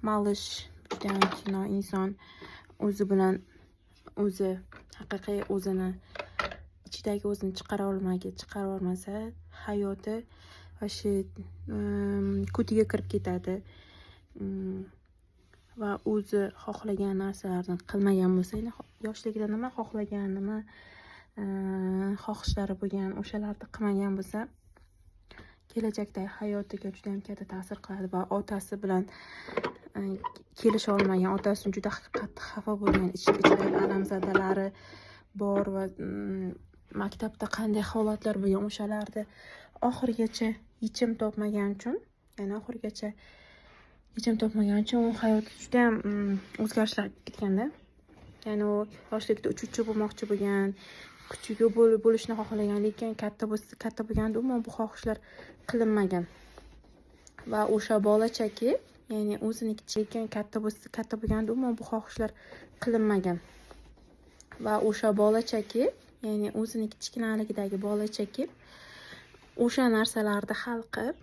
malish judayam kino inson o'zi bilan o'zi haqiqiy o'zini ichidagi o'zini chiqara olmasa hayoti shu kutiga kirib ketadi. Va o'zi xohlagan narsalarni qilmagan bo'lsa, yoshligida nima xohlagan, nima xohishlari bo'lgan, o'shalarni qilmagan bo'lsa, kelajakdagi hayotiga juda ham katta ta'sir qiladi va otasi bilan kelisha olmagan, otasi juda qattiq xafa bo'lgan, ichidagi alamzadalari bor va maktabda qanday holatlar bo'lgan, o'shalarni oxirigacha yechim topmagan uchun u hayoti juda ham o'zgarishlar ketganda. Ya'ni u yoshligida uchuvchi bo'lmoqchi bo'lgan, kuchli bo'lishni xohlagan, lekin katta bo'lganda umuman bu xohishlar qilinmagan. Va o'sha bolachaki, ya'ni o'ziniki lekin katta bo'lganda umuman bu xohishlar qilinmagan. Va o'sha bolachaki, ya'ni o'zining kichkinaligidagi bolachaki o'sha narsalarni hal qilib,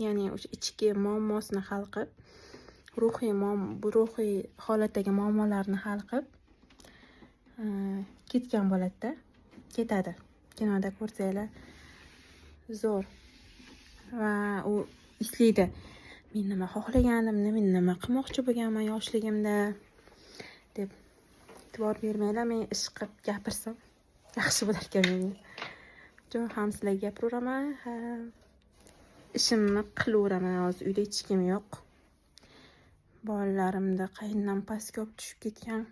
ya'ni o'sha ichki muammosini hal qilib, ruhiy holatdagi muammolarni hal qilib ketgan bo'ladi-da. Ketadi. Kinoda ko'rsanglar zo'r. Va u eslaydi. Men nima xohlaganimni, men nima qilmoqchi bo'lganman yoshligimda deb e'tibor bermanglar. Men ish qilib gapirsam yaxshi bo'lar ekan menga. Jo'ng ham sizlarga gapiraveraman, ishimni qilaveraman. Hozir uyda hech kim yo'q. Bolalarimda qaynonam pastga olib tushib ketgan.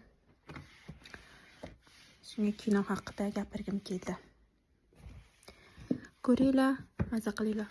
Shunga kino haqida gapirgim keldi. Ko'ringlar, maza qilinglar.